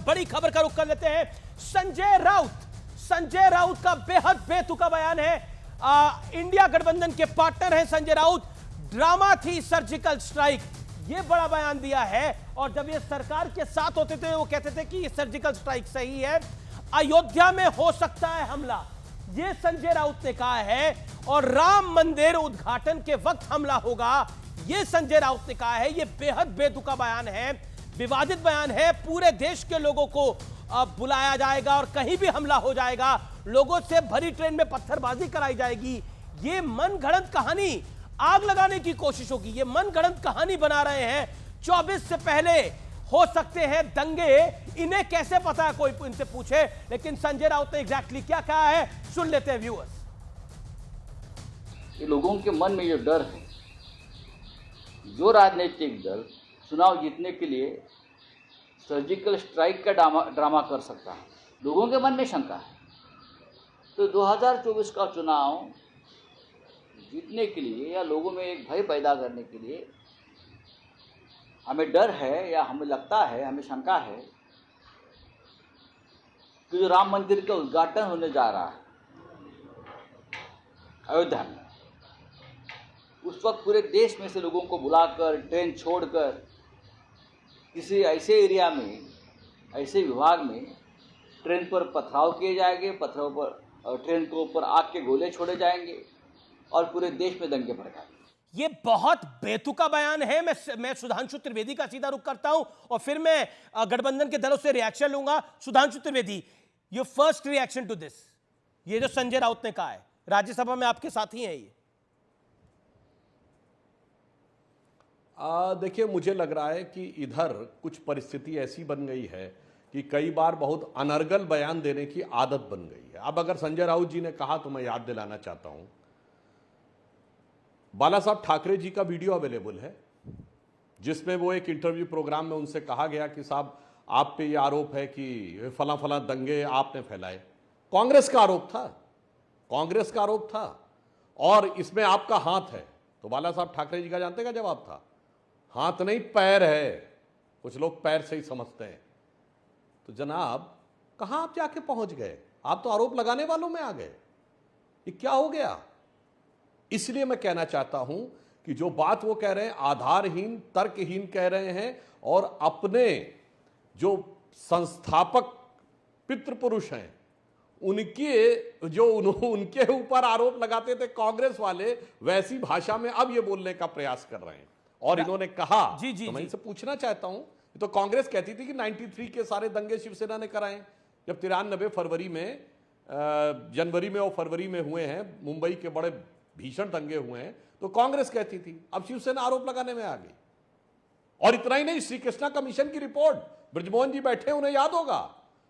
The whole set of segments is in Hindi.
बड़ी खबर का रुख कर लेते हैं। संजय राउत का बेहद बेतुका बयान है। इंडिया गठबंधन के पार्टनर हैं संजय राउत। ड्रामा थी सर्जिकल स्ट्राइक, ये बड़ा बयान दिया है। और जब ये सरकार के साथ होते थे वो कहते थे कि ये सर्जिकल स्ट्राइक सही है, अयोध्या में हो सकता है हमला, ये संजय राउत ने कहा है। और राम मंदिर उद्घाटन के वक्त हमला होगा, ये संजय राउत ने कहा है। ये बेहद बेतुका बयान है, विवादित बयान है। पूरे देश के लोगों को बुलाया जाएगा और कहीं भी हमला हो जाएगा, लोगों से भरी ट्रेन में पत्थरबाजी कराई जाएगी। ये मनगढ़ंत कहानी, आग लगाने की कोशिश होगी। ये मनगढ़ंत कहानी बना रहे हैं। 24 से पहले हो सकते हैं दंगे, इन्हें कैसे पता है, कोई इनसे पूछे। लेकिन संजय राउत ने एग्जैक्टली क्या कहा है, सुन लेते हैं व्यूअर्स। ये लोगों के मन में ये डर है, जो राजनीतिक दल चुनाव जीतने के लिए सर्जिकल स्ट्राइक का ड्रामा कर सकता है, लोगों के मन में शंका है। तो 2024 का चुनाव जीतने के लिए या लोगों में एक भय पैदा करने के लिए हमें डर है या हमें लगता है, हमें शंका है कि जो राम मंदिर का उद्घाटन होने जा रहा है अयोध्या में, उस वक्त पूरे देश में से लोगों को बुलाकर ट्रेन छोड़कर किसी ऐसे एरिया में, ऐसे विभाग में ट्रेन पर पथराव किए जाएंगे, पत्थरों पर ट्रेन के ऊपर आग के गोले छोड़े जाएंगे और पूरे देश में दंगे भड़काएंगे। ये बहुत बेतुका बयान है। मैं सुधांशु त्रिवेदी का सीधा रुख करता हूं और फिर मैं गठबंधन के दलों से रिएक्शन लूंगा। Sudhanshu Trivedi, your first reaction to this, ये जो संजय राउत ने कहा है, राज्यसभा में आपके साथी हैं ये। देखिए, मुझे लग रहा है कि इधर कुछ परिस्थिति ऐसी बन गई है कि कई बार बहुत अनर्गल बयान देने की आदत बन गई है। अब अगर संजय राउत जी ने कहा तो मैं याद दिलाना चाहता हूं, बाला साहब ठाकरे जी का वीडियो अवेलेबल है जिसमें वो एक इंटरव्यू प्रोग्राम में उनसे कहा गया कि साहब आप पे ये आरोप है कि फला फला दंगे आपने फैलाए। कांग्रेस का आरोप था, कांग्रेस का आरोप था और इसमें आपका हाथ है। तो बाला साहब ठाकरे जी का जानते का जवाब था, हाथ नहीं पैर है। कुछ लोग पैर से ही समझते हैं। तो जनाब, कहां आप जाके पहुंच गए? आप तो आरोप लगाने वालों में आ गए। ये क्या हो गया? इसलिए मैं कहना चाहता हूं कि जो बात वो कह रहे हैं आधारहीन, तर्कहीन कह रहे हैं और अपने जो संस्थापक पितृपुरुष हैं उनके जो उनके ऊपर आरोप लगाते थे कांग्रेस वाले, वैसी भाषा में अब ये बोलने का प्रयास कर रहे हैं। और इन्होंने कहा, तो मैं इनसे पूछना चाहता हूं, तो कांग्रेस कहती थी कि 93 के सारे दंगे शिवसेना ने कराए। जब 93 फरवरी में, जनवरी में और फरवरी में हुए हैं, मुंबई के बड़े भीषण दंगे हुए हैं, तो कांग्रेस कहती थी। अब शिवसेना आरोप लगाने में आ गई। और इतना ही नहीं, श्री कृष्णा कमीशन की रिपोर्ट, ब्रजमोहन जी बैठे, उन्हें याद होगा,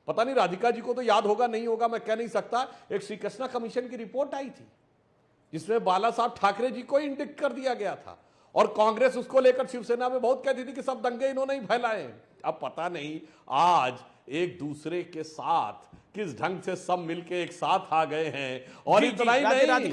पता नहीं राधिका जी को तो याद होगा नहीं होगा, मैं कह नहीं सकता। एक श्री कृष्णा कमीशन की रिपोर्ट आई थी जिसमें बाला साहब ठाकरे जी को इंडिक्ट कर दिया गया था और कांग्रेस उसको लेकर शिवसेना में बहुत कहती थी कि सब दंगे इन्होंने ही फैलाए। अब पता नहीं आज एक दूसरे के साथ किस ढंग से सब मिलके एक साथ आ गए हैं। और इतना ही नहीं,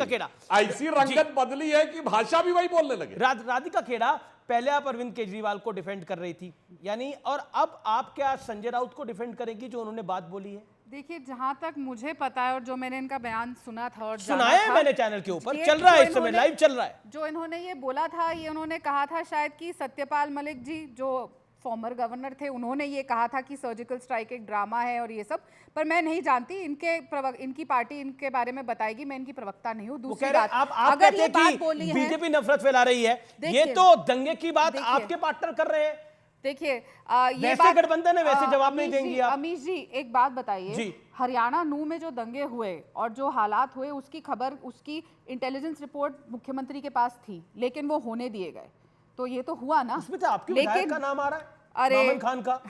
ऐसी रंगत बदली है कि भाषा भी वही बोलने लगे। राधिका खेड़ा, पहले आप अरविंद केजरीवाल को डिफेंड कर रही थी यानी, और अब आप क्या संजय राउत को डिफेंड करेंगी जो उन्होंने बात बोली है? देखिए, जहां तक मुझे पता है और जो मैंने इनका बयान सुना था और सुनाया है मैंने चैनल के ऊपर, चल रहा है इस समय, लाइव चल रहा है। जो इन्होंने ये बोला था, ये उन्होंने कहा था शायद कि सत्यपाल मलिक जी जो फॉर्मर गवर्नर थे, उन्होंने ये कहा था कि सर्जिकल स्ट्राइक एक ड्रामा है और ये सब। पर मैं नहीं जानती, इनकी पार्टी इनके बारे में बताएगी, मैं इनकी प्रवक्ता नहीं हूँ। दूसरी बात, आप अगर ये बात कि बोली है, बीजेपी नफरत फैला रही है, ये तो दंगे की बात आपके पार्टनर कर रहे हैं। देखिए, ये वैसे गठबंधन है, वैसे जवाब नहीं देंगी आप। अमीश जी, एक बात बताइए, हरियाणा नू में जो दंगे हुए और जो हालात हुए, उसकी खबर, उसकी इंटेलिजेंस रिपोर्ट मुख्यमंत्री के पास थी, लेकिन वो होने दिए गए। तो ये तो हुआ ना, उसमें तो आपके विधायक का नाम आ रहा है, मामन खान का।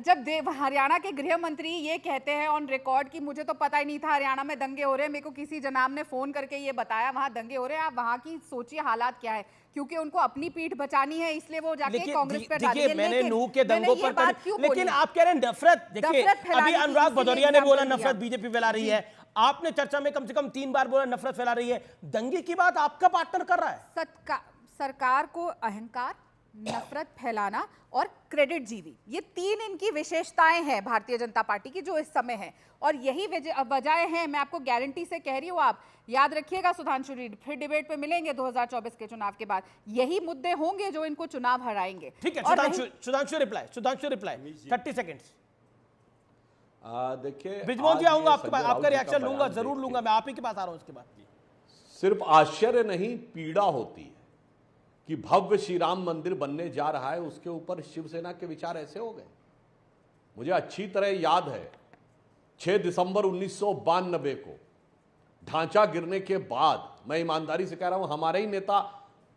जब हरियाणा के गृह मंत्री ये कहते हैं ऑन रिकॉर्ड कि मुझे तो पता ही नहीं था हरियाणा में दंगे हो रहे हैं, मेरे को किसी जनाब ने फोन करके ये बताया वहां दंगे हो रहे हैं। आप वहां की सोचिए हालात क्या है, क्योंकि उनको अपनी पीठ बचानी है, इसलिए वो जाके कांग्रेस पे डाल दिए। मैंने नूह के दंगों पर, लेकिन आप कह रहे हैं नफरत। देखिए, अभी अनुराग भदौरिया ने बोला नफरत बीजेपी फैला रही है, आपने चर्चा में कम से कम 3 बार बोला नफरत फैला रही है। दंगे की बात आपका पार्टनर कर रहा है। सरकार को अहंकार, नफरत फैलाना और क्रेडिट जीवी, ये तीन इनकी विशेषताएं हैं भारतीय जनता पार्टी की जो इस समय है, और यही वजह है। मैं आपको गारंटी से कह रही हूँ, आप याद रखिएगा सुधांशु रीड, फिर डिबेट पे मिलेंगे 2024 के चुनाव के बाद, यही मुद्दे होंगे जो इनको चुनाव हराएंगे। ठीक है, सुधांशु रिप्लाई 30 सेकेंड्स। देखिए बिजमोहन जी, आऊंगा आपके पास, आपका रिएक्शन लूंगा, जरूर लूंगा, मैं आप ही के पास आ रहा हूं उसके बाद। सिर्फ आश्चर्य नहीं, पीड़ा होती है कि भव्य श्री राम मंदिर बनने जा रहा है, उसके ऊपर शिवसेना के विचार ऐसे हो गए। मुझे अच्छी तरह याद है 6 दिसंबर 1992 को ढांचा गिरने के बाद, मैं ईमानदारी से कह रहा हूं, हमारे ही नेता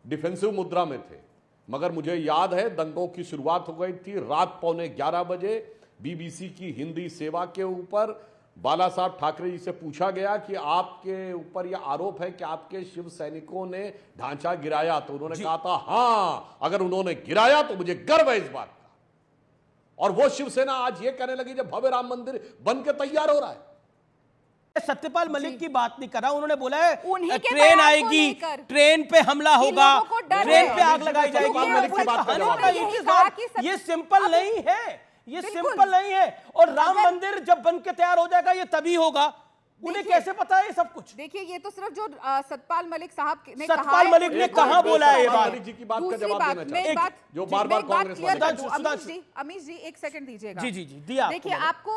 डिफेंसिव मुद्रा में थे, मगर मुझे याद है दंगों की शुरुआत हो गई थी रात 11:15 बजे। बीबीसी की हिंदी सेवा के ऊपर बाला साहब ठाकरे जी से पूछा गया कि आपके ऊपर यह आरोप है कि आपके शिव सैनिकों ने ढांचा गिराया, तो उन्होंने कहा था हां, अगर उन्होंने गिराया तो मुझे गर्व है इस बात का। और वो शिवसेना आज ये कहने लगी जब भव्य राम मंदिर बन के तैयार हो रहा है। सत्यपाल मलिक की बात नहीं कर रहा, उन्होंने बोला है उन्हीं के ट्रेन बयान को आएगी, लेकर ट्रेन पे हमला होगा, लोगों को डर ट्रेन है। पे आग लगाई जाएगी। सत्यपाल मलिक की बात का जवाब दीजिए। ये सिंपल नहीं है, ये सिंपल नहीं है। और राम मंदिर जब बन के तैयार हो जाएगा ये तभी होगा, उन्हें कैसे पता है ये सब कुछ? देखिए, ये तो सिर्फ जो सतपाल मलिक साहब ने सतपाल मलिक ने कहां बोला है ये बात? मलिक जी की बात का जवाब देना चाहता हूं, जो बार-बार कांग्रेस वाले। अमीश जी एक सेकंड दीजिएगा। जी दिया। देखिए, आपको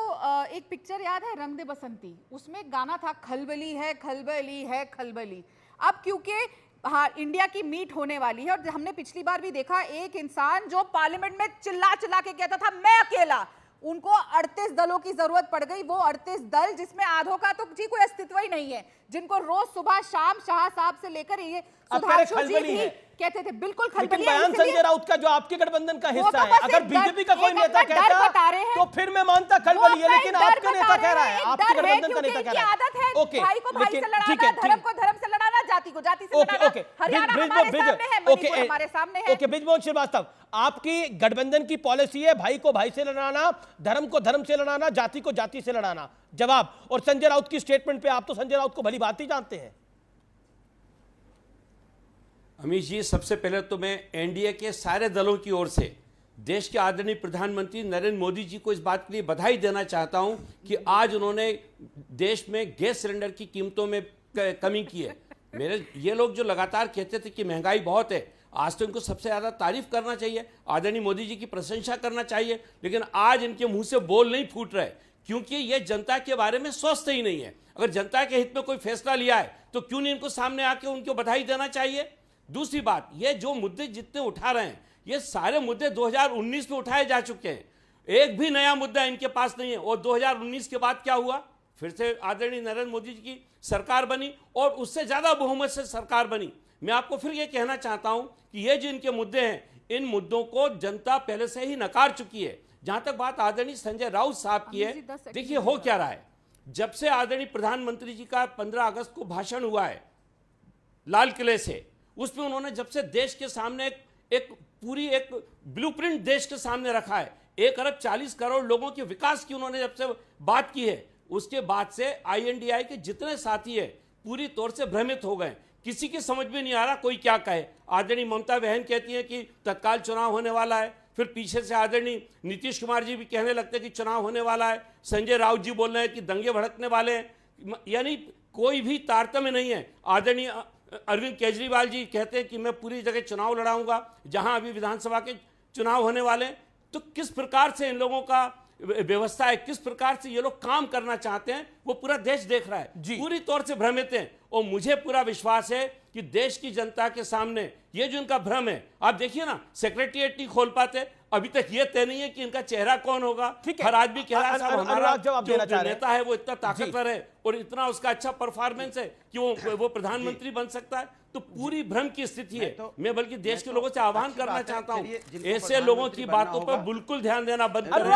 एक पिक्चर याद है रंग दे बसंती, उसमें एक गाना था खलबली है खलबली है खलबली। अब क्योंकि हाँ, इंडिया की मीट होने वाली है, और हमने पिछली बार भी देखा एक इंसान जो पार्लियामेंट में चिल्ला चिल्ला के कहता था मैं अकेला, उनको 38 दलों की जरूरत पड़ गई। वो 38 दल जिसमें आधों का तो जी कोई अस्तित्व ही नहीं है, जिनको रोज सुबह शाम शाह साहब से लेकर ये सुधांशु जी भी कहते थे बिल्कुल खलबली है। बयान संजय राउत का जो आपके गठबंधन का हिस्सा है, अगर बीजेपी का कोई नेता कहता तो फिर मैं मानता खलबली है, लेकिन आपका नेता कह रहा है, आपके गठबंधन का नेता कह रहा है। आदत है भाई को भाई से लड़ाना, धर्म को धर्म से लड़ाना, जाति को जाति से लड़ाना। हरियाणा हमारे सामने है, मणिपुर हमारे सामने है। ओके, बिजमोहन श्रीवास्तव, आपकी गठबंधन की पॉलिसी है भाई को भाई से लड़ाना, धर्म को धर्म से लड़ाना, जाति को जाति से लड़ाना। जवाब। और संजय राउत की स्टेटमेंट पे आप तो संजय राउत को भली बात ही जानते हैं। अमीश जी, सबसे पहले तो मैं एनडीए के सारे दलों की ओर से देश के आदरणीय प्रधानमंत्री नरेंद्र मोदी जी को इस बात के लिए बधाई देना चाहता हूं कि आज उन्होंने देश में गैस सिलेंडर की कीमतों में कमी की है। ये लोग जो लगातार कहते थे कि महंगाई बहुत है, आज तो इनको सबसे ज्यादा तारीफ करना चाहिए, आदरणीय मोदी जी की प्रशंसा करना चाहिए, लेकिन आज इनके मुंह से बोल नहीं फूट रहे, क्योंकि ये जनता के बारे में सोचते ही नहीं है। अगर जनता के हित में कोई फैसला लिया है तो क्यों नहीं इनको सामने आके उनको बधाई देना चाहिए। दूसरी बात, ये जो मुद्दे जितने उठा रहे हैं, ये सारे मुद्दे 2019 में उठाए जा चुके हैं, एक भी नया मुद्दा इनके पास नहीं है। और 2019 के बाद क्या हुआ, फिर से आदरणीय नरेंद्र मोदी जी की सरकार बनी और उससे ज्यादा बहुमत से सरकार बनी। मैं आपको फिर ये कहना चाहता हूं कि ये जो इनके मुद्दे हैं, इन मुद्दों को जनता पहले से ही नकार चुकी है। जहां तक बात आदरणीय संजय राउत साहब की है, देखिए हो क्या रहा है, जब से आदरणीय प्रधानमंत्री जी का 15 अगस्त को भाषण हुआ है लाल किले से, उसमें उन्होंने जब से देश के सामने एक पूरी एक ब्लूप्रिंट देश के सामने रखा है, 1 अरब 40 करोड़ लोगों के विकास की उन्होंने जब से बात की है, उसके बाद से आईएनडीआई के जितने साथी है पूरी तौर से भ्रमित हो गए। किसी की समझ में नहीं आ रहा कोई क्या कहे। आदरणीय ममता बहन कहती है कि तत्काल चुनाव होने वाला है, फिर पीछे से आदरणीय नीतीश कुमार जी भी कहने लगते हैं कि चुनाव होने वाला है, संजय राउत जी बोल रहे हैं कि दंगे भड़कने वाले हैं, यानी कोई भी तारतम्य नहीं है। आदरणीय अरविंद केजरीवाल जी कहते हैं कि मैं पूरी जगह चुनाव लड़ाऊंगा, जहां अभी विधानसभा के चुनाव होने वाले हैं। तो किस प्रकार से इन लोगों का व्यवस्था है, किस प्रकार से ये लोग काम करना चाहते हैं, वो पूरा देश देख रहा है, पूरी तौर से भ्रमित है। और मुझे पूरा विश्वास है कि देश की जनता के सामने ये जो इनका भ्रम है, आप देखिए ना, सेक्रेटरिएट नहीं खोल पाते, अभी तक ये तय नहीं है कि इनका चेहरा कौन होगा। हर आदमी कह रहा है साहब हमारा जो नेता है वो इतना ताकतवर है और इतना उसका अच्छा परफॉर्मेंस है कि वो प्रधानमंत्री बन सकता है। तो पूरी भ्रम की स्थिति है। मैं बल्कि देश के लोगों से आह्वान करना चाहता हूं, ऐसे लोगों की बातों पर बिल्कुल ध्यान देना बंद करें।